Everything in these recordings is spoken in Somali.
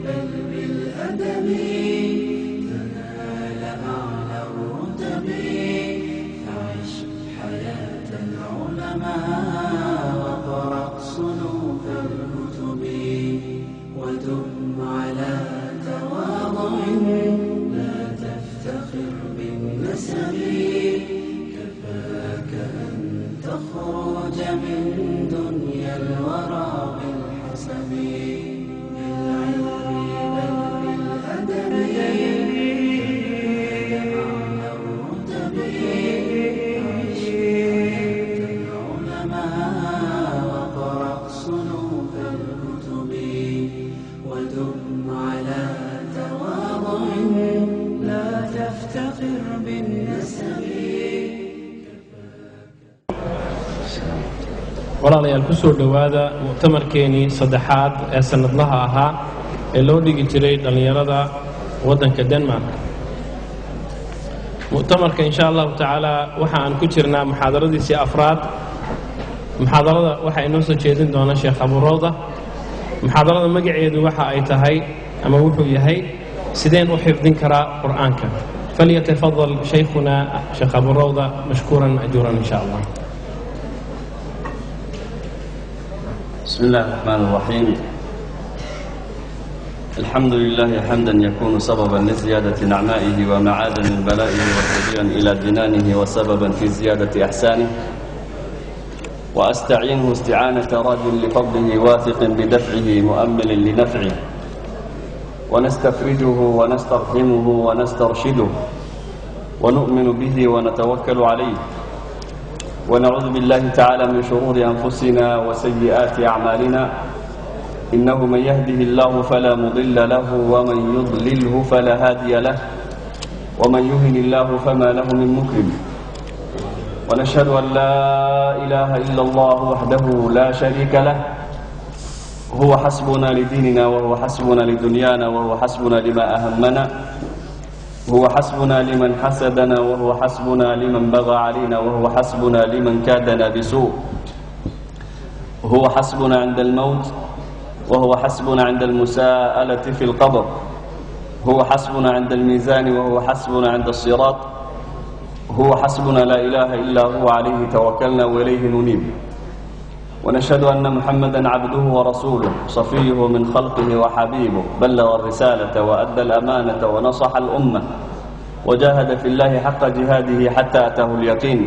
بل بالأدب تنال أعلى الرتب فعش حياة العلماء وقرأ صنوف الكتب ودم على تواضع لا تفتخر بالنسب كفاك أن تخرج من دنيا الورى بالحسب بالعلم بل بالأدب أعلى الرتب عش حياة العلماء وقرأ صنوف الكتب ودم على تواضع لا تفتخر بالنسب. walaalayaal ku soo dhowaada mu'tamarkeenii saddexaad ee sanadlaha ahaa ee loo dhigi jiray dhallinyarada waddanka Denmark. mu'tamarka insha Allah taala waxa aan ku jirnaa muxaadaradiisii afraad. muxaadarada waxa inoo soo jeedin doona Sheekh Abu Rawda. muxaadarada magaceedu waxa ay tahay ama wuxuu yahay sideen u xifdin karaa quraanka. فليتفضل شيخنا شيخ أبو روضة مشكورا أجورا إن شاء الله. بسم الله الرحمن الرحيم. الحمد لله حمدا يكون سببا لزيادة نعمائه ومعادن بلائه وسبيلا إلى جنانه وسببا في زيادة إحسانه وأستعينه استعانة راج لفضله واثق بدفعه مؤمل لنفعه ونستفرجه ونسترحمه ونسترشده ونؤمن به ونتوكل عليه ونعوذ بالله تعالى من شرور أنفسنا وسيئات أعمالنا إنه من يهده الله فلا مضل له ومن يضلله فلا هادي له ومن يهن الله فما له من مكرم ونشهد أن لا إله إلا الله وحده لا شريك له هو حسبنا لديننا وهو حسبنا لدنيانا وهو حسبنا لما أهمنا هو حسبنا لمن حسدنا وهو حسبنا لمن بغى علينا وهو حسبنا لمن كادنا بسوء هو حسبنا عند الموت وهو حسبنا عند المساءلة في القبر هو حسبنا عند الميزان وهو حسبنا عند الصراط هو حسبنا لا إله إلا هو عليه توكلنا وإليه ننيب ونشهد أن محمدا عبده ورسوله صفيه من خلقه وحبيبه بلغ الرسالة وأدى الأمانة ونصح الأمة وجاهد في الله حق جهاده حتى أتاه اليقين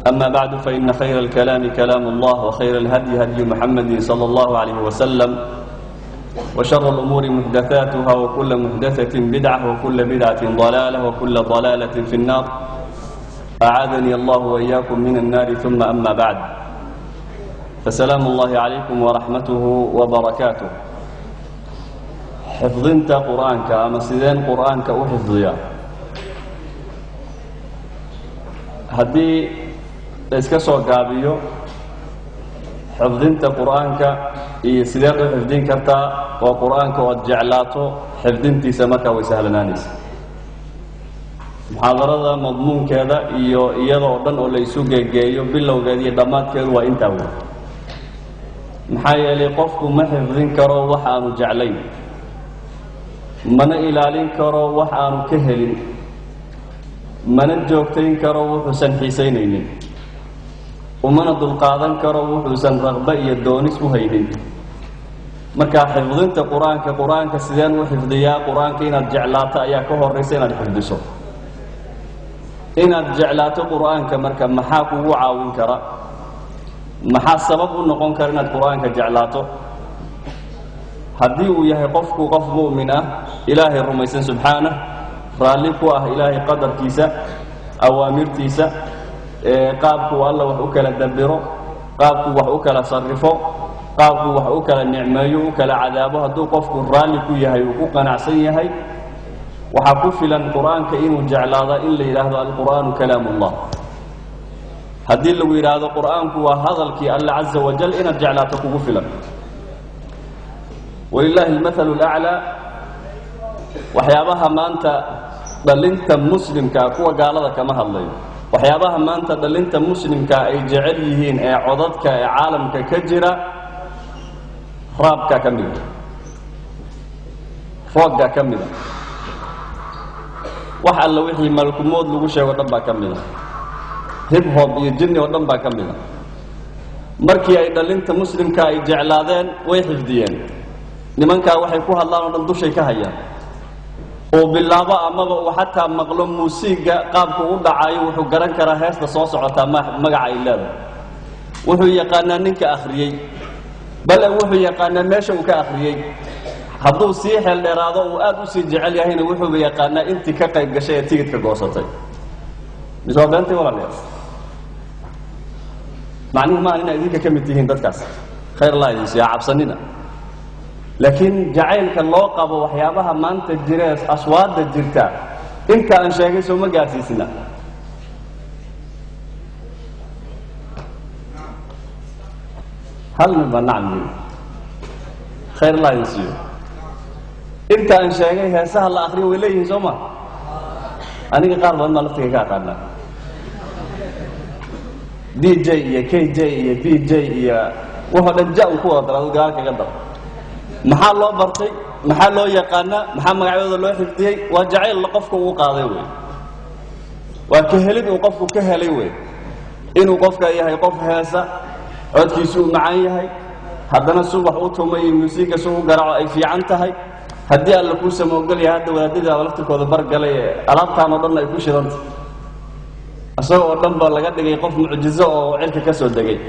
أما بعد فإن خير الكلام كلام الله وخير الهدي هدي محمد صلى الله عليه وسلم وشر الأمور محدثاتها وكل محدثة بدعة وكل بدعة ضلالة وكل ضلالة في النار أعاذني الله وإياكم من النار ثم أما بعد فسلام الله عليكم ورحمته وبركاته. حفظنت قرآنك أما سيدين قرآنك وحفظيا هدي اسكسو قابيو حفظنت قرآنك سيدين حفظين كرتا وقرآنك وجعلاته حفظنتي سمكة وسهلنانيس محاضرة مضمون كذا إيضا ودن أو ليسو جيجيو بلو قادية دمات كذا وإنتاو maxaa yeelay qofku ma xifdin karo wax aanu jeclayn mana ilaalin karo wax aanu ka helin mana joogtayn karo wuxuusan xiisaynaynin umana dulqaadan karo wuxuusan raqba iyo doonis u haynin marka xifdinta quraanka sideen u xifdiyaa quraanka inaad jeclaato ayaa ka horeysa inaad xifdiso inaad jeclaato quraanka marka maxaa kugu caawin kara maxaa sabab u noqon kara inaad quraanka jeclaato haddii uu yahay qofku qof mu'min ah ilaahay rumaysan subxaanahu raalli ku ah ilaahay qadarkiisa awaamirtiisa qaabku alla wax u kala dabiro qaabku wax u kala sarrifo qaabku wax u kala nicmeeyo u kala cadaabo hadduu qofku raalli ku yahay uu ku qanacsan yahay waxaa ku filan quraanka inuu jeclaado in la yidhaahdo alqur'aanu kalaamullah haddii lagu yidhaahdo qur'aanku waa hadalkii alla caza wajal inaad jeclaato kugu filan walilaahi almathalu alaclaa waxyaabaha maanta dhalinta muslimka kuwa gaalada kama hadlayo waxyaabaha maanta dhalinta muslimka ay jecel yihiin ee codadka ee caalamka ka jira raabka ka mid roogga ka mida wax alla wixii malkumood lagu sheego dhan baa ka mida hip hop iyo jinni oo dhan baa ka mida markii ay dhalinta muslimka ay jeclaadeen way xifdiyeen nimankaa waxay ku hadlaan oo dhan dushay ka hayaan oo bilaabo amaba uu xataa maqlo muusiga qaabku u dhacayo wuxuu garan karaa heesta soo socota magaca ay leedahay wuxuu yaqaanaa ninka akhriyay bal wuxuu yaqaanaa meesha uu ka akhriyay hadduu sii xeel dheeraado uu aad u sii jecel yahayna wuxuu yaqaanaa intii ka qayb gashay ee tigidhka goosatay misoo beentay walaalayaal macnuhu ma inay idinka ka mid tihiin dadkaas khayr allah idin siiya cabsanina laakiin jacaylka loo qabo waxyaabaha maanta jira aswaada jirta inta aan sheegay soo ma gaarsiisna hal min banacmi khayr allah idin siiyo inta aan sheegay heesaha la akhriyo way leeyihiin soo ma aniga qaar badan baa laftiga ka aqaanaa DJ iyo KJ iyo DJ iyo wuxuu dhan jaa ku wada daro gaar kaga dar maxaa loo bartay maxaa loo yaqaanaa maxaa magacyadooda loo xifdiyay waa jacayl la qofku uu qaaday weey waa ka helid uu qofku ka helay weey inuu qofka yahay qof heesa codkiisu uu macaan yahay haddana subax uu tumay muusiga soo garaaco ay fiican tahay haddii alla ku samoogal yahay hadda wadaadada laftirkooda bargalay alaabtaan oo dhan ay ku shidantay asagoo dhan baa laga dhigay qof mucjizo oo cirka ka soo degay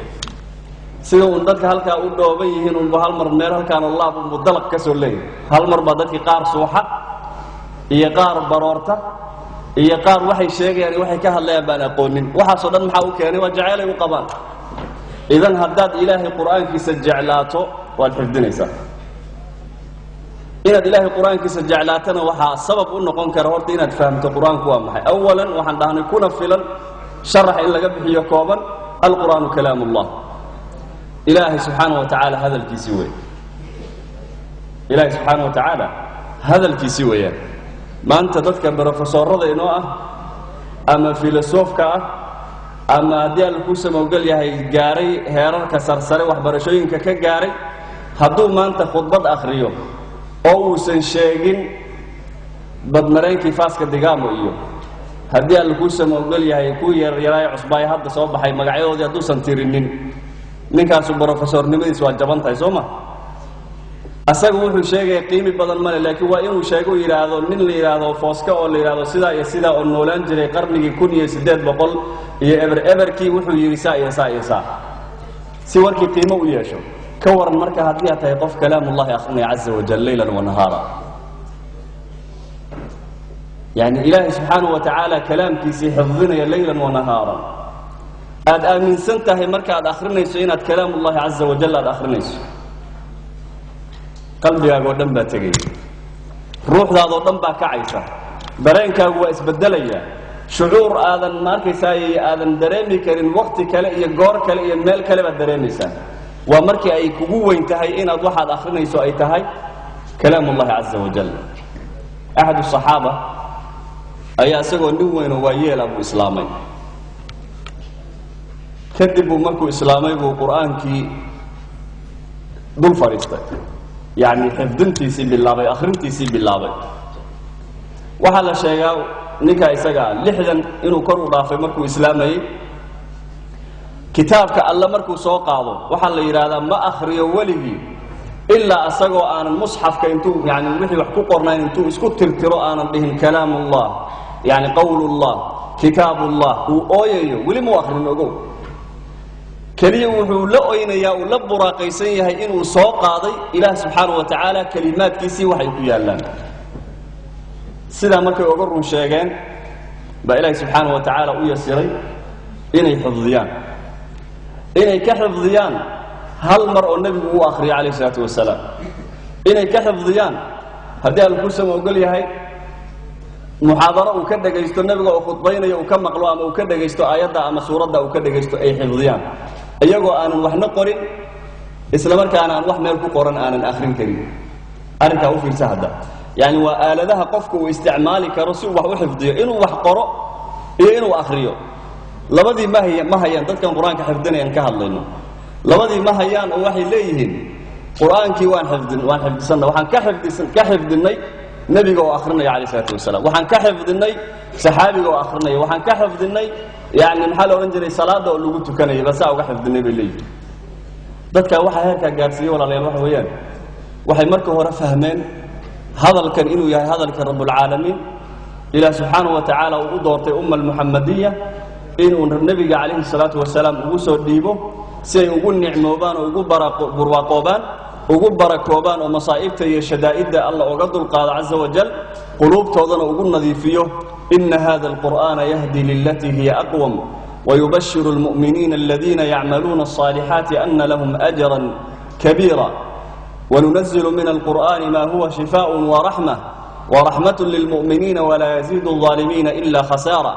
sida uu dadka halkaa u dhooban yihiin uu hal mar meel halkaan Allah uu dalaq ka soo leeyahay hal mar baa dadkii qaar suuxa iyo qaar baroorta iyo qaar waxay sheegayaan waxay ka hadlayaan baan aqoonin waxa soo dhan maxaa uu keenay waa jacayl ay u qabaan idan haddaad ilaahay quraankiisa jeclaato waad xifdinaysaa inaad ilaahay quraankiisa jeclaatana waxa sabab u noqon kara horta inaad fahamto quraanku waa maxay awalan waxaan dhahnay kuna filan sharax in laga bixiyo kooban alquraanu kalaamullah ilaahay subhanahu wa ta'ala hadalkiisi weey ilaahay subhanahu wa ta'ala hadalkiisi weeyaan maanta dadka professorada inoo ah ama filosofka ah ama haddii alla ku samoogal yahay gaaray heerarka sarsare waxbarashooyinka ka gaaray hadduu maanta khudbad akhriyo oo uusan sheegin badmareenkii faaska digaamo iyo haddii alla ku samoogal yahay ku yaryaraay cusbaay hadda soo baxay magacyadoodii hadduusan tirinin ninkaasu professornimadiis waa jaban tahay soo ma asagu wuxuu sheegay qiimi badan male laakiin waa inuu sheego yiraahdo nin la yiraahdo fooska oo la yiraahdo sida iyo sida oo noolaan jiray qarnigii 1800 iyo eberkii wuxuu yiri saa si warkii qiimo u yeesho ka waran marka haddii aad tahay qof kalaamullah akhrinaya azza wa jalla laylan wa nahara yani ilaahi subhanahu wa ta'ala kalaamkiisa xifdinaya laylan wa nahara aad aaminsan tahay marka aad akhrinayso inaad kalaamullah azza wa jalla aad akhrinayso qalbigaaga oo dhan baa tagay ruuxdaada oo dhan baa kacaysa dareenkaagu waa isbedelaya shucuur aadan markaysaa aadan dareemi karin waqti kale iyo goor kale iyo meel kale baad dareemaysaa waa markii ay kugu weyn tahay inaad waxaad akhrinayso ay tahay kalaamullah azza wa jalla ahad as-sahaba ayaa isagoo nin weyn oo waayeel ah islaamay kadib markuu islaamay buu quraankii dul fariistay يعني حفظنتي سي بالله اخرنتي سي بالله waxa la sheegaa ninka isaga lixdan inuu kor u dhaafay markuu islaamay kitaabka alla markuu soo qaado waxa la yiraahdaa ma akhriyo waligi illa asagoo aan mushafka intuu yani wixii wax ku qornaan intuu isku tirtiro aan dhihin kalaamullah yani qawlullah kitaabullah uu ooyayo wali mu akhrin ogow kaliya wuxuu la oynayaa uu la buraaqaysan yahay inuu soo qaaday ilaah subhanahu wa ta'ala kalimaadkiisii waxay ku yaalaan sida markay uga run sheegeen ba ilaah subhanahu wa ta'ala u yasiray inay xifdiyaan inay ka xifdiyaan hal mar oo nabigu uu akhriyo alayhi salatu wasalaam inay ka xifdiyaan hadii aan ku soo ogol yahay muhaadara uu ka dhageysto nabiga oo khudbaynayo uu ka maqlo ama uu ka dhageysto aayada ama suurada uu ka dhageysto ay xifdiyaan iyagoo aanan waxna qorin isla markaana aan wax meel ku qoran aanan akhrin karin arinka u fiirsa hadda yani waa aaladaha qofku uu isticmaali karo si uu wax u xifdiyo inuu wax qoro iyo inuu akhriyo labadii ma hayaan dadkan quraanka xifdinayaan ka hadlayno labadii ma hayaan oo waxay leeyihiin quraanki waan xifdisana waxaan ka xifdinay nabiga oo akhrinaya kaleey salaatu wasalaam waxaan ka xifdinay saxaabiga oo akhrinaya waxaan ka xifdinay yaani maxaa la oran jiray salaada oo lagu tukanayo bas uga xifdinay bilay dadka waxa heerka gaarsiiyay walaalayaal waxa weeyaan waxay marka hore fahmeen hadalkan inuu yahay hadalka rabbul caalamiin ila subhanahu wa ta'ala uu doortay ummal muhammadiyya inuu nabiga kaleey salaatu wasalaam ugu soo dhiibo si ay ugu nicmoobaan oo ugu barwaaqoobaan ugu barakoobaan oo masaa'ibta iyo shadaa'idda Allah uga dulqaado azza wa jal qulubtoodana ugu nadiifiyo inna hadha alqur'ana yahdi lillati hiya aqwam wa yubashshiru almu'minina alladhina ya'maluna as-salihati anna lahum ajran kabira wa nunazzilu min alqur'ani ma huwa shifaa'un wa rahmah wa rahmatun lilmu'minina wa la yazidu adh-dhalimina illa khasara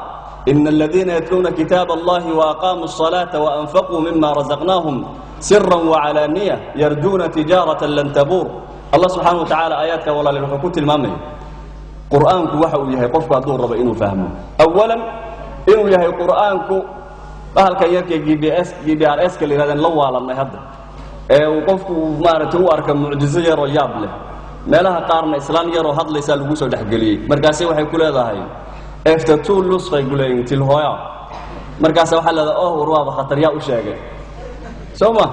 إن الذين يتلون كتاب الله وأقاموا الصلاة وأنفقوا مما رزقناهم سرا وعلانية يرجون تجارة لن تبور الله سبحانه وتعالى آياتك ولا للحكوت المامي قرآنك وحو يهي قفك أدور ربا إنه فهمه أولا إنه يهي قرآنك أهل كان يركي جي بي آر إس كالي لذين لوالا ما يهدى وقفك مارتو أركب معجزية رياب له ما لها قارن إسلام يرو هذا ليس الوسو دحقلي مركاسي وحي كل هذا هاي افتتوا اللصق يقولين تلهويا مركاسه waxa la warwaaba khatar yaa u sheegay soma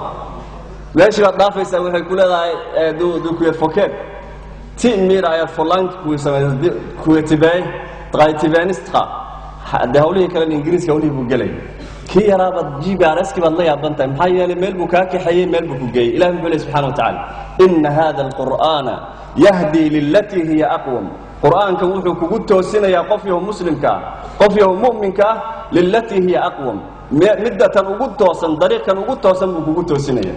leesh la dhaafaysa waxay ku leedahay du ku foket tin mira ay folank ku sameeyay ku tibay traytibanistra hada hawlihi kale ingiriiska hawlihi buu galay ki yaraaba GPRS ki badla yaabantahay maxay yeelay meel buu ka kaxayay meel buu ku geeyay ilaahay buu subhanahu wa ta'ala inna hadha alqur'ana yahdi lillati hiya aqwam قرآنك وحو كوغو توسينيا قفيه مسلمكا قفيه مؤمنكا للتي هي أقوم مدة وغو توسن طريقا وغو توسن وغو توسينيا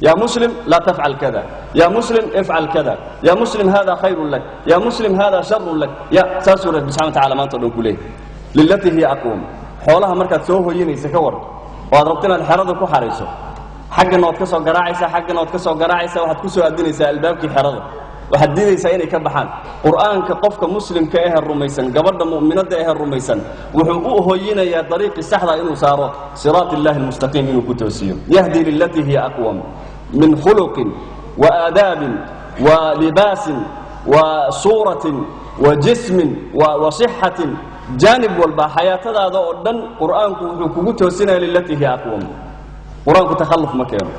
يا مسلم لا تفعل كذا يا مسلم افعل كذا يا مسلم هذا خير لك يا مسلم هذا شر لك يا ساسورة سبحانه وتعالى ما تقول كليه للتي هي أقوم حولها مركز سوه ينيسا كور وضربتنا الحرض كو حريسو حق نوت كسو قراعيسا حق نوت كسو قراعيسا وحد كسو أدنيسا البابكي حرض waxaad diidaysaa inay ka baxaan quraanka qofka muslimka ah ee rumaysan gabadha mu'minada ah ee rumaysan wuxuu u hooyinayaa dariiqi saxda inuu saaro siraatillahi almustaqim inuu ku toosiyo yahdi lillati hiya aqwam min khuluqin wa adabin wa libasin wa suratin wa jismin wa sihhatin janib walba hayatadaada oo dhan quraanku wuxuu kugu toosinayaa lillati hiya aqwam quraanku takhalluf ma keeno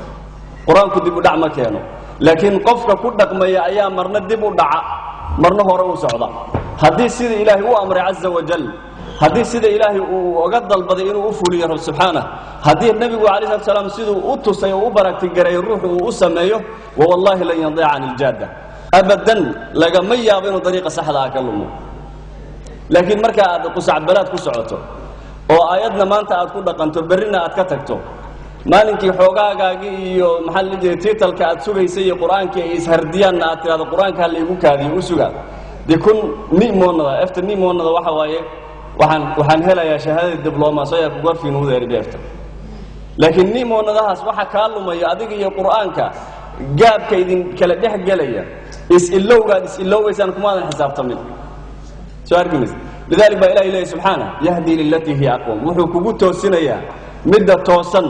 quraanku dib u dhac ma keeno لكن قفك كدق ما يا مرنا دب ودعا مرنا هو رؤوس عضا حديث سيد إلهي هو أمر عز وجل حديث سيد إلهي وقد البضيء وفولي رب سبحانه حديث النبي عليه الصلاة والسلام سيد أتوسي وبرك تجري الروح وأسميه والله لن يضيع عن الجادة أبدا لقى ما يابين طريقة سهلة أكلمه لكن مركا قصع بلاد قصعته وآياتنا ما أنت أتقول لك أنت برنا أتكتكته maalinkii xoogaaga iyo maxal lidii tiitalka aad sugaysay quraanka ay ishardiyaan aad tiraado quraanka hal igu kaadiyo u suga dikun niimoonada after niimoonada waxa waaye waxaan helayaa shahaadada dibloma soo yaa ku gorfiin u deeri beerta laakiin niimoonadaas waxa ka lumay adiga iyo quraanka gaabka idin kala dhex galaya is-ilowaysan kuma aan xisaabtamin soo argimis lidalik ba ilaahay subhanahu yahdi lillati hi aqwam wuxuu kugu toosinaya midda toosan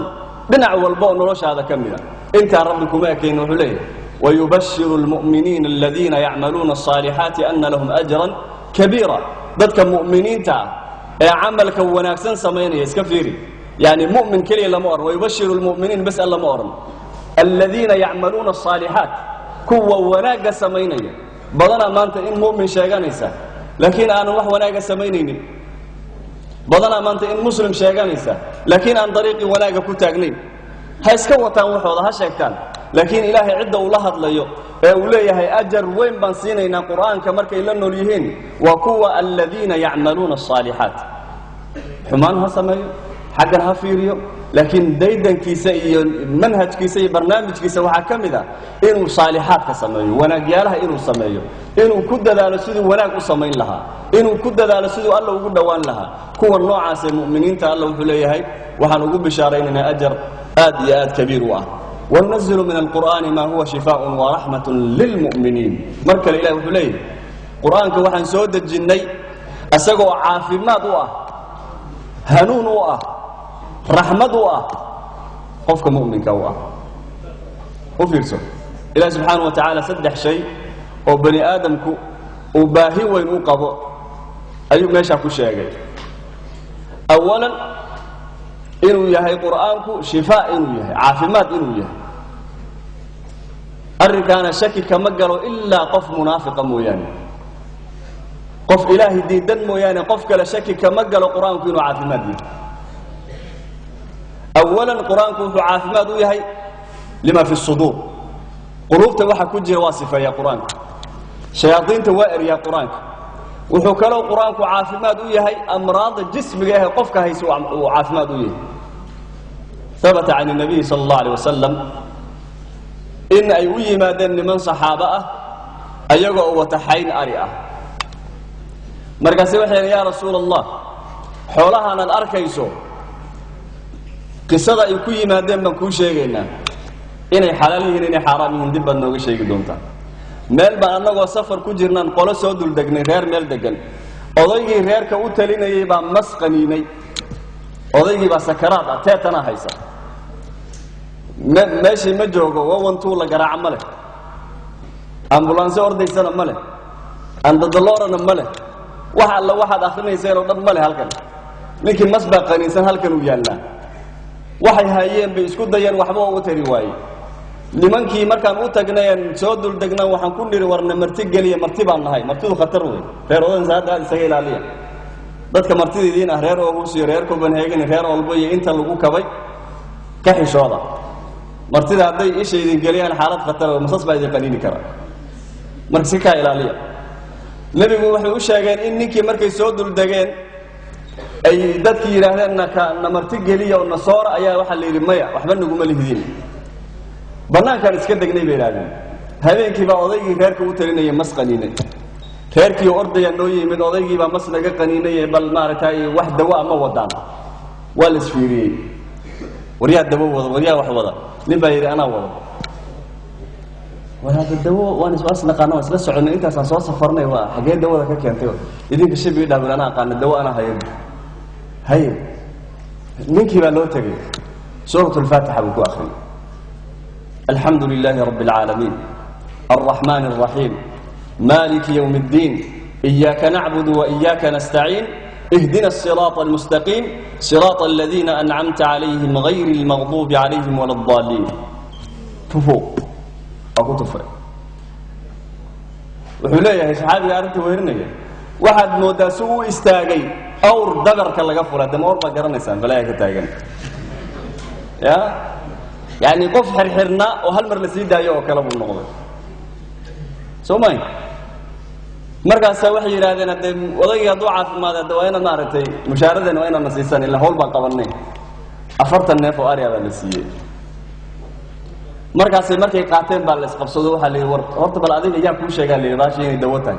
dhinac walba oo noloshaada kamida inta rabbikum akeeno wuxuu leeyahay wayubashshiru almu'minina alladhina ya'maluna as-salihati anna lahum ajran kabira dadka mu'miniinta ee amalka wanaagsan sameeynaya iska fiiri yani mu'min kaliya lama oran wayubashshiru almu'minin bas lama oran alladhina ya'maluna as-salihat kuwa wanaaga sameeynaya badana maanta in mu'min sheeganaysa laakiin aan wax wanaaga sameeynaynin بدنا ما أنت إن مسلم شيئا لكن عن طريق ولاك كتاجنين هاي سكوتان وحوض هالشيكتان لكن إلهي عدة والله ليو أوليه هاي أجر وين بنسينا إن القرآن كمرك إلا نوليهن وقوة الذين يعملون الصالحات حمانها سمايو حقها فيريو لكن دايدا كيسي منهج كيسي برنامج كيسي وحكم ذا إنه صالحات كسمايو ونجيالها إنه سمايو إنه كد ذا لسيدو وناك سمين لها إنه كد ذا لسيدو الله وقد دوان لها كو النوع عسى المؤمنين تعالوا وحليه هاي وحنقول بشارين إن أجر آد كبير واه وننزل من القرآن ما هو شفاء ورحمة للمؤمنين مركل الإله وحليه قرآن كوحن سود الجني أسقوا عافمات واه هنون واه رحمة واه قفك مؤمن كواه وفيرسو إله سبحانه وتعالى سدح شيء وبني آدمك وباهي وين وقضى أيوب ماشي أكو شيء أولا إنه يهي قرآنك شفاء إنه يهي عافمات إنه يهي أركان شكي كما قالوا إلا قف منافق موياني قف إلهي ديدن موياني قف كلا شكي كما قالوا قرآنك إنه عافمات يهي أولا قرآنك إنه عافمات يهي لما في الصدور قلوب توحى كجر واصفة يا قرآنك شياطين توائر يا قرآنك وحكلوا قرآنك عافمات يهي أمراض الجسم يهي قفك هيسو وعافمات يهي ثبت عن النبي صلى الله عليه وسلم إن أيوي ما دن من صحابه أيقوا وتحين أريئة مركز وحين يا رسول الله حولها أنا الأركيسو قصة أيوي ما دن من كل شيء إني حلالين إني حرامين دبا نوغي شيء دونتا meel baa anagoo safar ku jirnaan qolo soo dul degnay reer meel degan odaygii reerka u talinayay baa masqaniinay odaygii baa sakaraad ah teetana haysa meeshii ma joogo wawantuu la garaaca ma leh ambulance ordaysana ma leh andadaloorana ma leh wax alla waxaad akrinayseen oo dhan ma leh halkan ninkii mas baa qaniinsan halkan uu yaalnaa waxay hayeen bay isku dayeen waxba ugu tari waayey nimankii markaan u tagnayeen soo dul degnaan waxaan ku niri warna marti geliya marti baan nahay martidu khatar weyn reer odan saada isaga ilaaliya dadka martidiina reer Aarhus iyo reer Copenhagen reer walba iyo inta lagu kabay ka xishooda martida haday isheedin geliyaan xaalad khatar oo masas baa idin qaniini kara markii ka ilaaliya nabigu wuxuu u sheegay in ninkii markay soo dul degeen ay dadkii yiraahdeen na marti geliya oo nasoor ayaa waxa la yiri maya waxba naguma lihidin banaankan iska degnay beelaadeen habeenkii baa odaygii reerka u talinayay masqaniinay reerkii ordaya noo yimid odaygii baa mas naga qaniinay bal maartay wax dawa ma wadaan wal isfiiriyay wariya dawa wada wariya wax wada nin baa yiri ana wada wala dawa waan iswaas naqaano isla soconay intaas aan soo safarnay waa xagee dawada ka keentay idinka shibi dhaabul ana aqaan dawa ana hay ninkii baa loo tagay suuratul faatiha buu ku akhriyay الحمد لله رب العالمين الرحمن الرحيم مالك يوم الدين إياك نعبد وإياك نستعين اهدنا الصراط المستقيم صراط الذين أنعمت عليهم غير المغضوب عليهم ولا الضالين تفوق أقول تفوق وحلية يا صحابي أردت ويرني واحد مدسو استاغي أور دقر كلا قفل هذا مور بقرنسان فلا يكتاغن يا يعني قف حرحرنا وهالمر لسيدا يو كلام النقطة سوماي مركز وحي يرادنا وضيع ضعف ماذا دوينا نارتي مشاردة وين نسيسان إلا هول بقبلني أفرت النف وأريا بالنسية مركز قاتين بالس قبصدوا حلي ورت بالعدين يجاب كل شيء قال لي راشي دوتان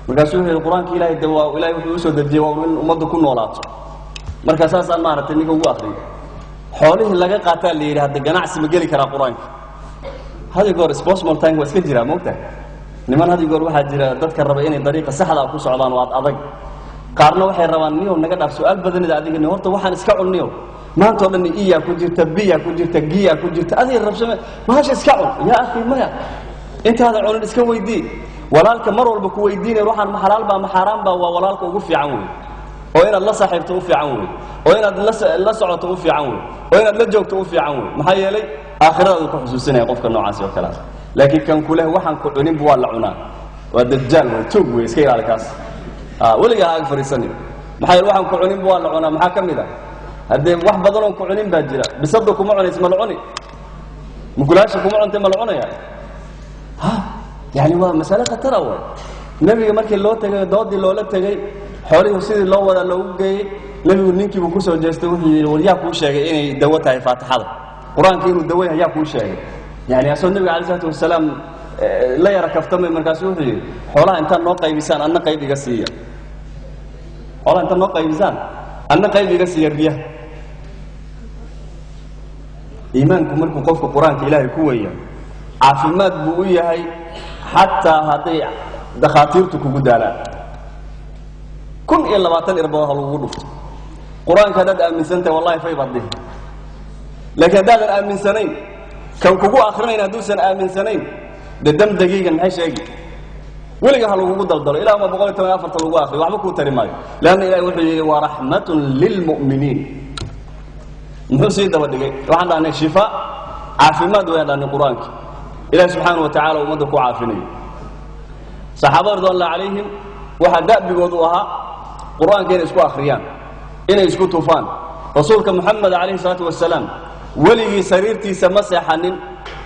مركز وحي القرآن كلا يدوا ولا يوسد الجوا من أمد كل نولات مركز أساس نارتي نيجو آخري حوله لقى قاتل لي هذا الجناح سمجلي كرا قرآن هذا يقول سبوس مولتين واسكجرا موقته لمن هذا يقول واحد جرا تذكر ربعين طريقة سهلة أو كسران وعط أضج قارنه واحد روانيو نقدر سؤال بدن إذا أديك النهار توحنا نسكعوا نيو ما تقول إني إياه كنت تبيه كنت تجيه كنت هذه الرب سمع ما هاش اسكعوا يا أخي ما أنت هذا عون اسكوا يدي ولا لك مرة بكوا يدين يروح عن محلال با محرام با ولا لك وقف عون وين الله صاحب توفي عون وين الله سعى توفي عون وين الله جوك توفي عون محيا لي آخرة الكحسوسين يقف كالنوع عاسي وكلام لكن كان كله وحن كعنين بوال عنا والدجال والتوب ويسكير على كاس ولا يا فريسني محيا وحن كعنين بوال عنا محاكم إذا هذا واحد بدلهم كعنين باجرة بصدقكم معنا اسم العني مقولاشكم معنا انتم العني يعني هو مسألة خطر أول النبي مركي اللو تجي ضد اللو لا تجي حوالي وسيد الله ولا لو جاي النبي ونينكي بكوسه وجسته وريا كل شيء إني دوتها فاتحة القرآن كينو دويها يا كل شيء يعني أصل النبي عليه الصلاة والسلام لا يرى كفتم من كاسوه حوالي أنت نوقع بيسان أنا قيد قصية حوالي أنت نوقع بيسان أنا قيد قصية بيه إيمانكم مركم قفك القرآن كإلهي كوية عافمات بوية هاي حتى هذه دخاتيرتك قدالا كن إلا باتن إربوها الوضوف قرآن كذا أمن سنة والله في بده لكن هذا أمن سنين كان كوكو آخرين هدوسا أمن سنين دم دقيقة من هالشيء ولقى هالوجود دلدل إلى ما بقول تمام أفرت الواقع وعبكوا ترماي لأن إلهي وحي ورحمة للمؤمنين نحسي ده ودقي وعند عن الشفاء عافمات وين عن القرآن إلهي سبحانه وتعالى ومدك عافني صحابة رضوان الله عليهم وحداء بوضوها قرآن كان يسكو أخريان إن يسكو طوفان رسولك محمد عليه الصلاة والسلام ولي سريرتي سمسحن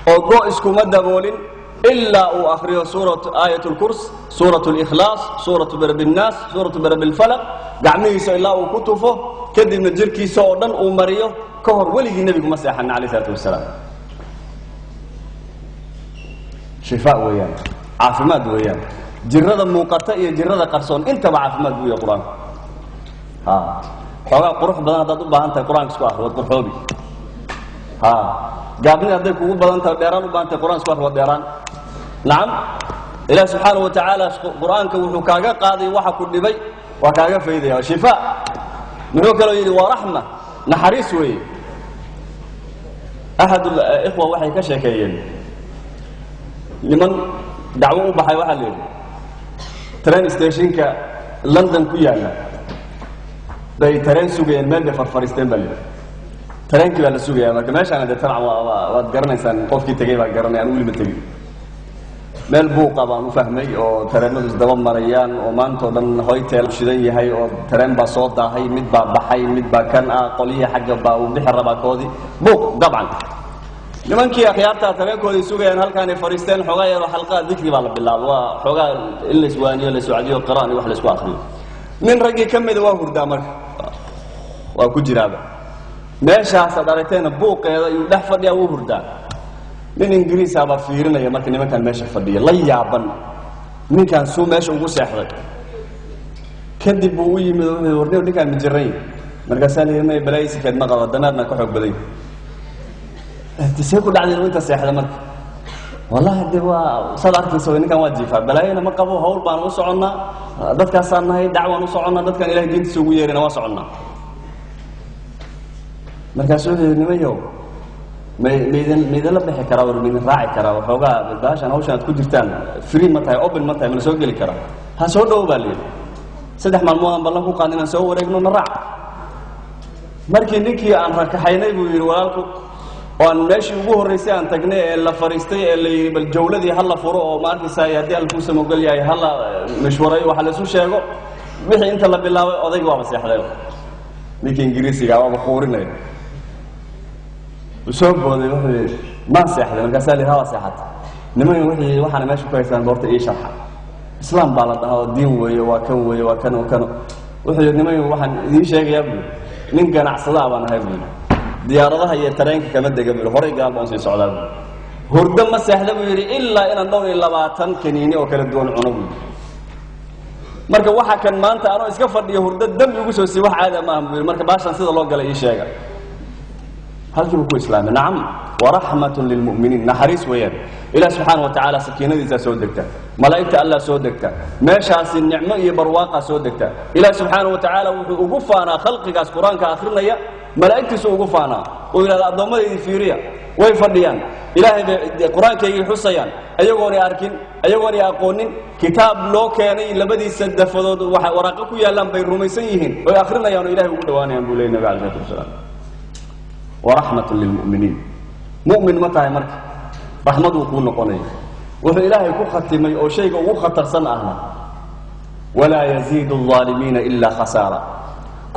أو جو اسكو مدبولين إلا أخرج سورة آية الكرس سورة الإخلاص سورة برب الناس سورة برب الفلق قعمي إلا وكتفه كدي من جركي سودان ومريو كهر ولي النبي مسيحنا عليه الصلاة والسلام شفاء ويان عافمات ويان جرده موقته iyo jirada qarsoon inta ba caafimaad buu quraan xogaa qurux badan hadaad u baahan tahay quraanka isku akhriyo qurxoobi gaabni haday kugu badan tahay dheeraan u baahan tahay quraanka isku akhriyo dheeraan naam ilaahi subhanahu wa ta'ala quraanka wuxuu kaaga qaaday waxa ku dhibay waa kaaga faa'iideeyo shifaa minuu kale yiri waa rahma naxariis weey ahad al-ikhwa waxay ka sheekeeyeen liman dacwo u baxay waxa leeyahay train station ka London ku yaala bay train sugayeen meel bay farfaristeen bal train-ki la sugayay marka meeshaan ay taraan waad garanaysaan qofkii tagay baa garanay aan wali ma tagay meel buuqa baan u fahmay oo tareenadu isdaba marayaan oo maanta dhan hotel shidan yahay oo tareen baa soo daahay mid baa baxay mid baa kan qoliya xagga baa u bixi rabaa koodi buuq dabcan nimankii akhyaarta tareenkoodii sugayaan halkaan ay fariisteen xogaa yar xalqa dhikri baa la bilaabo waa xogaa in la iswaaniyo la suudiyo qiraan wax la isku akhriyo nin ragii kamid waa hurdaa marka waa ku jiraaba meeshaas darayteena buuqeeda iyo dhax fadhiya uu hurdaa nin ingiriis aba fiirinaya marka nimankan meesha fadhiya la yaaban ninkan soo meesha ugu seexday kadib uu yimid oo warnay ninkan mijiray marka saleemay balaaysi kad ma qaba danaadna ka xog baday تسيكو دعدي وانت سيحدا marka wallahi de waa sadarkiisa ninkan waa jiifaa balaayina ma qabo hawl baan u soconnaa dadkaas aan nahay dacwaan u soconnaa dadkan ilaahay diintiisa ugu yeerina waa soconnaa markaas uu nimayo meedan la bixi karaa war min raaci karaa waxoogaa baashan hawshan aad ku jirtaan free ma tahay open ma tahay ma soo gali karaa ha soo dhow baa leeyahay saddex maalmood aan ballan ku qaadinaan soo wareegno na raac markii ninkii aan rakaxaynay buu yiri walaalku وأن ماشي وجوه الرئيسان تجني اللفريستي اللي بالجولة دي هلا فروع ومارك سايدي الفوس مقولي هلا مشواري وحلسوا شيء بيحي أنت اللي بالله أضيق وابس يا حلو لكن إنجليزي قاعد بخورنا وشوف بودي ما سيحد من كسالي هوا سيحد نما يوحي وحنا ماشي كويسان بورت إيش شرح إسلام بالله هذا دين وكن وكن وحي نما يوحنا دي شيء يبني من كان عصلا وانا هبني diyaaradaha iyo tareenka kama degan horay gaal baan sii socdaa hurdo ma seexda buu yiri ilaa inaan dhowr 20 kaniini oo kala duwan cuno marka waxa kan maanta anoo iska fadhiyo hurdo dam igu soo sii wax caadi ma aha marka baashan sida loo galay ii sheega halkii ku islaam naam wa rahmatun lil mu'minin naharis wayaan ila subhanahu wa ta'ala sakiinadiisa soo degta malaa'ikta Allah soo degta meeshaasi nicmo iyo barwaaqa soo degta ila subhanahu wa ta'ala wuxuu ugu faana khalqigaas quraanka akhrinaya malaa'iktiisu ugu faana oo ilaa adoommadii fiiriya way fadhiyaan ilaahay quraankeeyay xusayaan ayagoon arkin ayagoon aqoonin kitaab loo keenay labadiisa dafadood waxa waraaqo ku yaalan bay rumaysan yihiin oo akhrinayaan ilaahay ugu dhawaanayaan buu leeyahay nabi sallallahu alayhi wasallam wa rahmatun lil mu'minin mu'min ma tahay marka rahmadu ku noqonay wuxuu ilaahay ku khatimay oo shayga ugu khatarsan ahna wala yaziidu adh-dhaalimiina illa khasara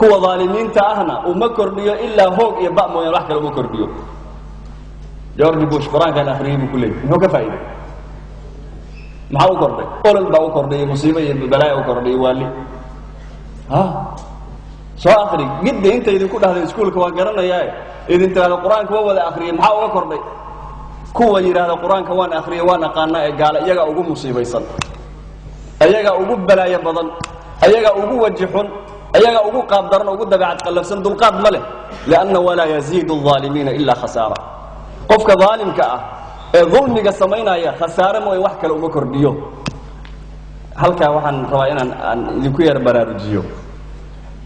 kuwa dhaalimiinta ahna uma kordhiyo ilaa hoog iyo ba mooyaan wax kale uma kordhiyo George Bush quraanka akhriyo ku leeyahay muxuu ka faa'iiday maxaa u kordhay olol baa u kordhay musiibo iyo balaayo u kordhay wali soo akhri gidda inta idin ku dhahday iskuulka waa garanayaa idin tiraahdo quraanka waa wada akhriyo maxaa uga kordhay kuwa yiraahdo quraanka waan akhriyo waan aqaana ee gaala iyaga ugu musiibaysan ayaga ugu balaayo badan ayaga ugu wajixun ayaga ugu qaabdaran ugu dabeecad qalafsan dulqaad ma leh laana wala yaziidu adh-dhaalimiina illa khasaara qofka dhaalimka ah ee dhulmiga sameynaya khasaare ma wax kale uma kordhiyo halka waxaan rabaa inaan idinku yar baraarujiyo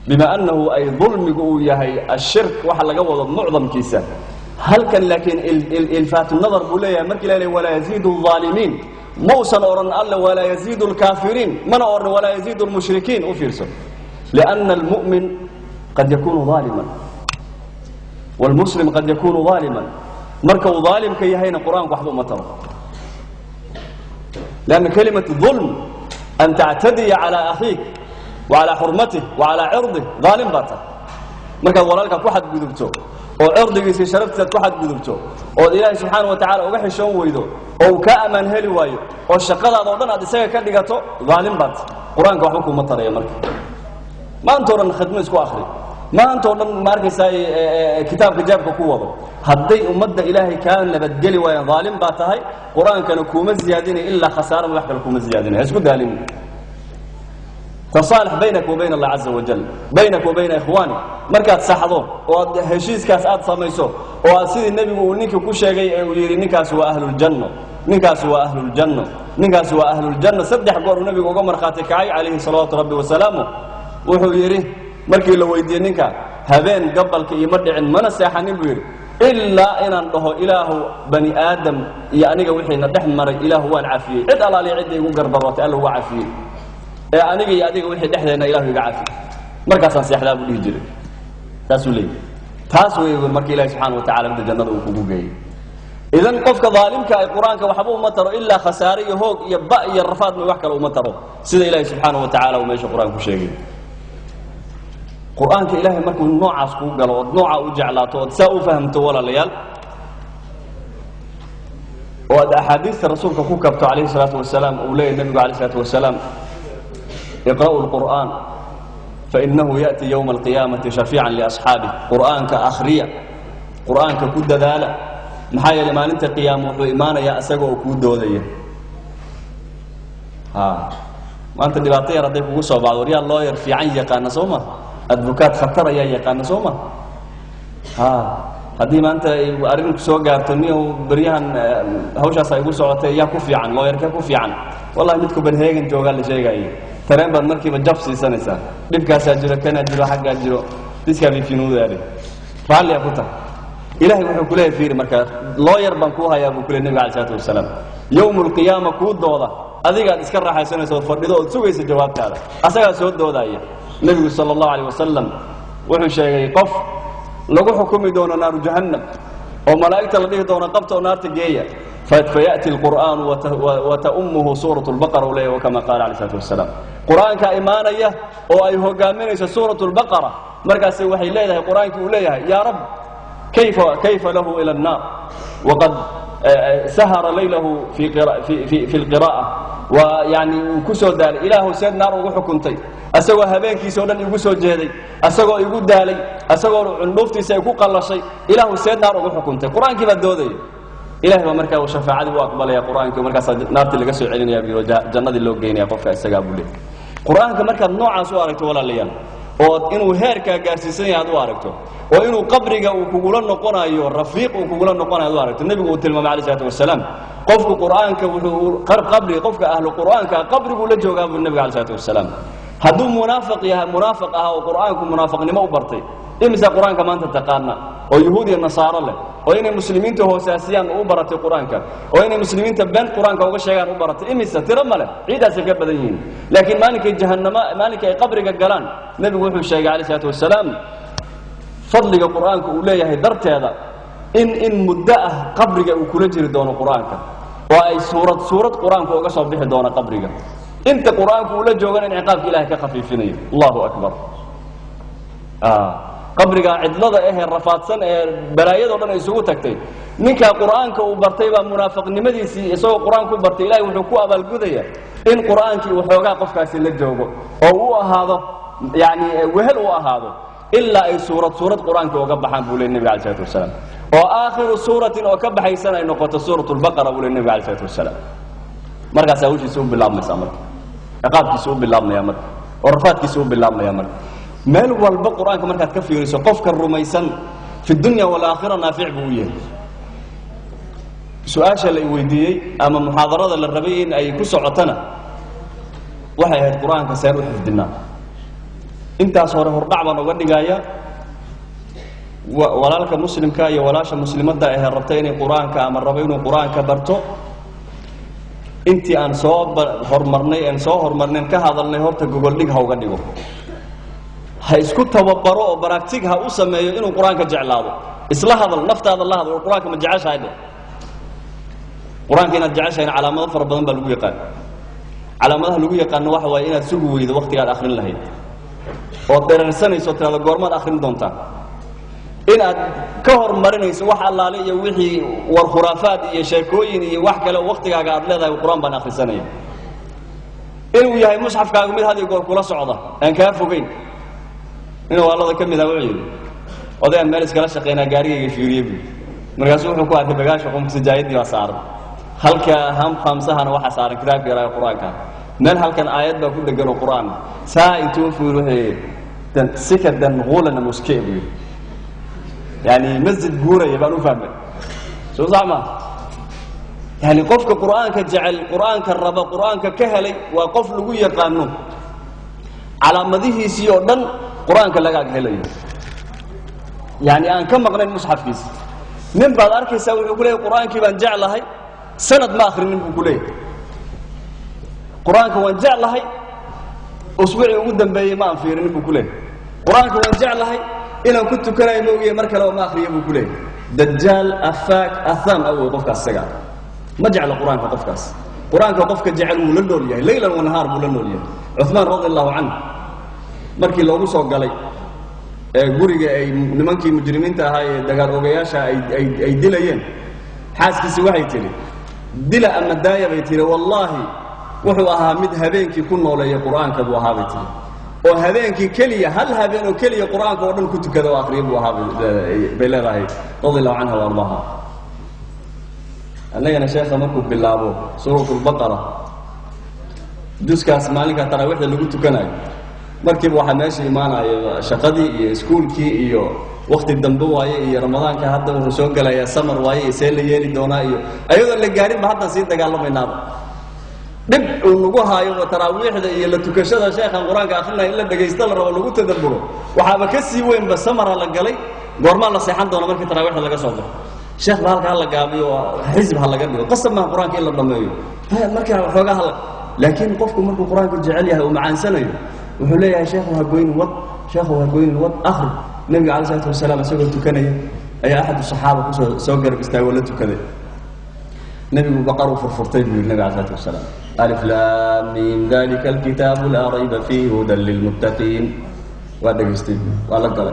bima annahu ay dhulmigu yahay ashirk waxa laga wado mucdamkiisa هل كان لكن الفات النظر بوليه مركي ولا يزيد الظالمين موسى أورن الله ولا يزيد الكافرين من أورن ولا يزيد المشركين أفيرسون لأن المؤمن قد يكون ظالما والمسلم قد يكون ظالما مركو ظالم كي يهين القرآن وحده مطر لأن كلمة الظلم أن تعتدي على أخيك وعلى حرمته وعلى عرضه ظالم باتا مركو ولالك كوحد بذبته وعرضك في شرفتك كوحد بذبته والإله سبحانه وتعالى وحي شون ويدو أو كأمن هلي وايو والشقادة ضدنا دسايا كدغتو ظالم بات قرآن وحده مطر يا مركو ما أنت ورن خدمة اسكو آخري ما أنت ورن ماركساي كتاب كجابك كوضو هدي أمد إلهي كان لبدقلي ويا ظالم باتهاي قرآن كانوا كومز زيادين إلا خسارة ويحكى لكومز زيادين اسكو دالين تصالح بينك وبين الله عز وجل بينك وبين إخوانك مركات سحضو وهشيس كاس آد صميسو وسيد النبي ونيك كل شيء ويري نكاس وأهل الجنة نكاس وأهل الجنة نكاس وأهل الجنة صدح قول النبي وقمر خاتك عليه صلوات ربي وسلامه wuxuu yiri markii la weydiiyay ninka habeen gabalka iyo madhicin mana seexanin buu yiri illa inaan dhaho ilaahu bani aadam iyo aniga wixii na dhex maray ilaahu waan caafiyay cid alaali cid igu garbarootay alla waa caafiyay ee aniga iyo adiga wixii dhexdeena ilaahu iga caafiyay markaasaan seexdaa buu dhihi jiray taas uu leeyahay taas weeye markii ilaahay subhanahu wa ta'ala inta jannada uu kugu geeyay idan qofka dhaalimka ay quraanka waxba uma taro illa khasaare iyo hoog iyo ba iyo rafaad ma wax kale uma taro sida ilaahay subhanahu wa ta'ala uu meesha quraanku sheegay قرآن كإلهي مركو نوع عسكو قالوا نوع وجعلاته تساؤ فهمته ولا ليال وهذا أحاديث الرسول كوكبته عليه الصلاة والسلام أولي النبي عليه الصلاة والسلام اقرأوا القرآن فإنه يأتي يوم القيامة شفيعا لأصحابه قرآن كأخرية قرآن ككود ذالة محايا لما أنت قيامه وإيمانا يا أساقه وكود ذيه ما أنت دباتي رديك وقصوا بعض وريا الله يرفي عن يقان صومه advocaat khatar ayaa yaqaan Soomaa hadii maanta arrin ku soo gaarto niyo bariyahan hawshaas ay ugu socotay yaa ku fiican lawyer-ka ku fiican wallahi midku Banheegan jooga la sheegay tareen baan markiiba jab siisanaysa dhibkaas jiro kana jiro xagga jiro diska bi finuudaade faali abuta ilaahi wuxuu ku leeyahay fiir marka lawyer baan ku hayaa buu ku leeyahay nabiga sallallahu alayhi wasallam yawmul qiyaamah ku dooda adiga iska raaxaysanayso fadhido oo sugaysa jawaabtaada asaga soo doodaya النبي صلى الله عليه وسلم وحو شيغي قف لغو حكمي دون نار جهنم وملائكه لديه دون قبطه نار تجيه فياتي القران وتأمه سوره البقره وكما قال عليه الصلاه والسلام قران كايمانيه او اي هوغامينيسه سوره البقره مركز وحي ليلها قرانك وليها يا رب كيف له الى النار وقد سهر ليله في القراءه ويعني كسو دال اله سيد نار وحكمتي asagoo habeenkiisa dhan igu soo jeeday asagoo igu daalay asagoo cunduuftiisa ay ku qallashay ilaahu seed naar ugu xukuntay quraankii baa dooday ilaahay baa markaa shafaacadi u aqbalaya quraankii markaas naarta laga soo celinaya biyo jannadii loo geynaya qofka isaga bule quraanka markaa noocaas u aragto walaalayaal oo inuu heerka gaarsiisan yahay u aragto oo inuu qabriga uu kugu la noqonayo rafiiq uu kugu la noqonayo u aragto nabigu uu tilmaamay alayhi salaatu wasalaam qofku quraanka wuxuu qabri qofka ahlu quraanka qabrigu la joogaa buu nabiga alayhi salaatu wasalaam hadduu munaafiq yahay munaafiq ah oo quraanku munaafiqnimo u bartay imisa quraanka maanta taqaana oo yahuudi iyo nasaaro leh oo inay muslimiinta hoosaasiyaan u baratay quraanka oo inay muslimiinta been quraanka uga sheegaan u baratay imisa tira male ciidaas ka badan yihiin laakiin maalinka jahannama maalinka ay qabriga galaan nabigu wuxuu sheegay alayhi salaatu wasalaam fadliga quraanka uu leeyahay darteeda in muddo ah qabriga uu kula jiri doono quraanka oo ay suurad quraanka uga soo bixi doono qabriga انت قرانك ولا جوغان ان عقابك الله كخفيفينيه الله اكبر قبرك عدلده رفادسن بلايده دhan ay isugu tagtay ninka quraanka uu bartay baa munaafiqnimadiisi isoo quraanku bartay ilaahay wuxuu ku abaal gudaya in quraankii uu xoogaa qofkaasi la joogo oo uu ahaado yaani wehel uu ahaado illa ay suurad quraanka uga baxaan buu leeyahay nabiga sallallahu alayhi wasallam oo aakhiru suuratin oo ka baxaysan ay noqoto suuratul baqara buu leeyahay nabiga sallallahu alayhi wasallam markaas uu jisoo bilaabmaysa marka aqaabkiisu bilaabmaya marka oo rafaadkiisu bilaabmaya marka meel walba quraanka markaad ka fiiriso qofka rumaysan fi dunya wal aakhirah naafic buu yahay su'aasha la weydiiyay ama muhaadarada la rabay in ay ku socotana waxay ahayd quraanka seer u xifdinaa intaas hore hordhac baan uga dhigaya walaalka muslimka iyo walaasha muslimadda ah rabtay inay quraanka ama rabo inuu quraanka barto intii aan soo hormarnay ka hadalnay horta gogol dhig ha uga dhigo ha isku tababaro oo baragtig ha u sameeyo inuu quraanka jeclaado isla hadal naftaada la hadal quraanka ma jeceshahay quraanka inaad jeceshahay calaamado fara badan baa lagu yaqaan calaamadaha lagu yaqaan waxa way inaad sugu weydo waqtiga aad akhrin lahayd oo dheersanayso tirada goormaad akhrin doontaa inaad ka hormarinayso wax allaale iyo wixii war khuraafaad iyo sheekooyin iyo wax kale waqtigaaga aad leedahay quraan baan akhrisanaya inuu yahay musxafkaagu mid hadii goor kula socda aan ka fogeyn inuu waalada ka mid ah wuxuu yiri odayaan meel iskala shaqeynaa gaarigayga fiiriyay markaas wuxuu ku arkay bagaasha qomka sajaayadii waa saaran halka ham khamsahana waxa saaran kitaabka yaraay quraanka meel halkan aayad baa ku dhagan quraan saa intuu fiiruhay dan sikadan qulana muskiibi يعني مسجد جورة يبقى نفهم شو زعما يعني قف القرآن كجعل القرآن كالربا القرآن ككهلي وقف لقوية قانون على مديه سيودن قرآن كلاقاك هلي يعني أنا كم مقنع المصحف كيس من بعد أركي يسوي يقول لي القرآن كيف جعله هاي سند ما آخر منه يقول لي قرآن كيف جعله هاي أسبوعي قدام بي ما أنفير منه يقول لي قرآن كيف جعله هاي إلا كنت كراي موجي مركل وما أخري أبو كليه دجال أفاك أثام أو قفك السجع ما جعل القرآن كقفكاس قرآن كقفك جعله للنورية ليلا ونهار للنورية عثمان رضي الله عنه مركل لو وصل قالي قرية أي نمانكي مجرمين تهاي دجال أوجياشا أي دليين حاس كسي واحد تري دلا أما الداية بيتري والله وحوها مذهبين كي كنا ولا قرآن كبوها بيتري وهذينك كلية هل هذين كلية قرآن كورن كنت كذا وآخرين وهذا بلا راهي رضي الله عنها وأرضاها أنا شيخ مكتوب بالله سورة البقرة دوس كاس مالك ترى واحد اللي قلت كنا مركب واحد ماشي معنا شقدي سكول كي وقت الدنبوة رمضان كهذا وشوق لا يا سمر واي سيل يلي دونا أيضا اللي قارين بحد نسيت قال لهم النار dib uu nagu haayo taraawixda iyo la tukashada sheekhan quraanka akhrina ila dhageysta la rabo lagu tadaburo waxaaba ka sii weyn ba samara la galay goorma la seexan doono markii taraawixda laga soo baxo sheekh halka la gaabiyo xisb ha laga dhigo qasab ma quraanka ila dhameeyo markii xoogaa hal laakiin qofku markuu quraanka jecel yahay oo macaansanayo wuxuu leeyahay sheekh waa goyn wad akhri nabiga calaysay salaam asagoo tukanaya ay ahad saxaaba ku soo garab istaagay la tukaday nabigu baqaru furfurtay buu nabiga calaysay salaam ألف لام ميم ذلك الكتاب لا ريب فيه هدى للمتقين وادغستين ولا قال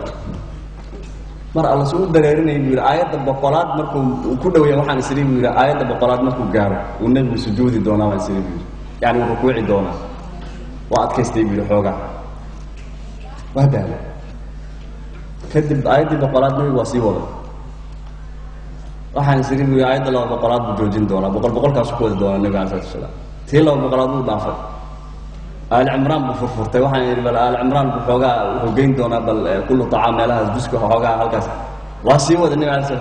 مر الله سو دريرنا يقول آيات البقرات مركو كدويا waxaan isriin yiri aayada baqaraad markuu gaaro uu nabigu sujuudi doona waan isriin yani rukuuci doona waa adkaystay bil xooga wadaala kadib aayada baqaraad nabigu waa sii wada waxaan isriin yiri aayada baqaraad buu joojin doona boqolkaas ku wada doona nabiga sallallahu alayhi wasallam تيلو بقرادو دافع آل عمران بفرفرتي waxaan yiri bal آل عمران buxooga wuxuu geyn doona bal kullu tacaam meelaha duska xooga halkaas waa sii wada nabi calaysay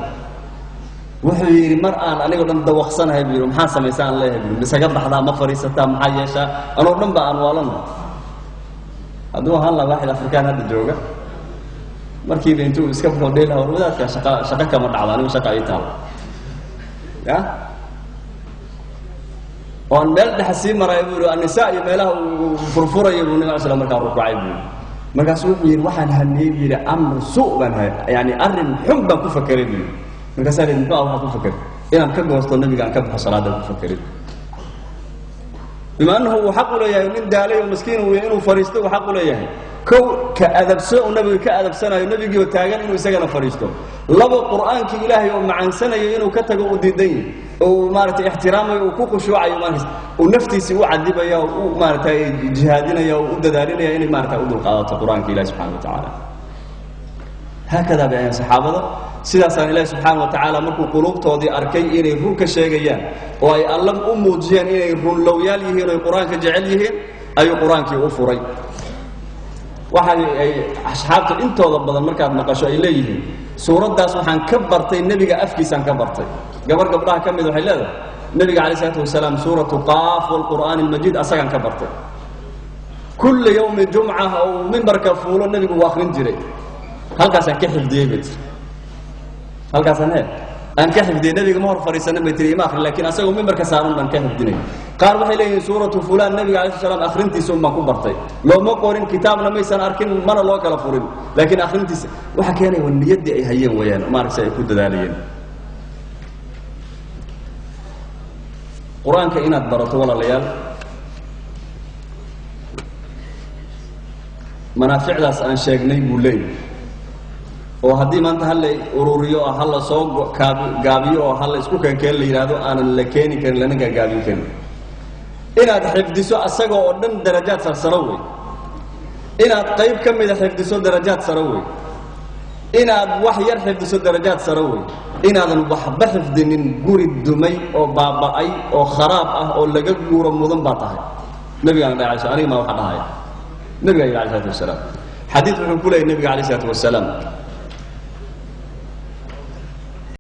wuxuu yiri mar aan aniga dhan dawaqsanahay biiro maxaa sameeysan leeyahay biiro misaga baxda ma fariisata maxaa yeesha anoo dhan ba aan waalan adoo hal la waaxid afrikaan hada jooga markii intuu iska fadhiyo wadaadka shaqa kama dhacdo aniga shaqa ay taal ya وأن بلد حسيم مرة يقولوا النساء يملاه فرفورة يقولون عليه السلام مركان ركوع يقولون مركان سوق يروحن هالنبي أمر سوء منها يعني أرن حب كفكرين مركان سال النبي أو كفكر إن كم وسط النبي كان كم حصلات كفكرين بما أنه حق له يمين دالي ومسكين وينه فريسته وحق له يعني كو كأدب سوء النبي كأدب سنة النبي جو تاجن إنه سجن فريسته لبوا القرآن كإلهي ومعن سنة ينو كتجوا وديدين ومارت احترامه وكوك شوعي ومارس ونفتي سوى عذبه يا ومارت جهادنا يا وددارنا يا إني مارت أقول قاعدة القرآن كإله سبحانه وتعالى هكذا بأي صحابة سيدنا الله سبحانه وتعالى مركو قلوب تودي أركي إني هو كشيئيان وأي ألم أمو جيان إني هون لو ياليه إني القرآن كجعليه أي قرآن كيوفري waxay ay asxaabta intooda badan markaad maqasho ay leeyihiin suuradaas waxaan ka bartay nabiga afkiisan ka bartay gabar gabdhaha kamid waxay leedahay nabiga kaleey salaatu wasalaam suuratu qaaf wal quraan al majid asagan ka bartay كل يوم جمعة أو منبر كفولو النبي واخرين جري هل كاسا كحل ديفيد هل كاسنه أن كحفظ النبي ما هو فريسنا بيتري ما آخر لكن أسأله من مركز سارون من كحفظ النبي قال وحي لي سورة فلان النبي عليه السلام آخرنتي ثم كبرتي لو ما قورين كتاب لما يسان أركن من الله كلا فورين لكن آخرنتي وحكينا والنيد هي ويان ما رح سيكون ذلك قرآن كائنات برتو ولا ليال منافع لاس أن شيخني بولين وهذه ما أنت هلا أوروريو هلا صوب جابيو هلا إسكو كان اللي يرادو أنا اللي كاني كان لنا جابيو كان إن هذا حفظيسو أسقى أردن درجات سروي إن هذا طيب كم إذا حفظيسو درجات سروي إن هذا وحي حفظيسو درجات سروي إن هذا بحفظ من جور الدمي أو بابا أي أو خراب أو لقى جور مضم باطه نبي عليه الصلاة والسلام ما وحنا هاي نبي عليه الصلاة والسلام حديث من كل النبي عليه الصلاة والسلام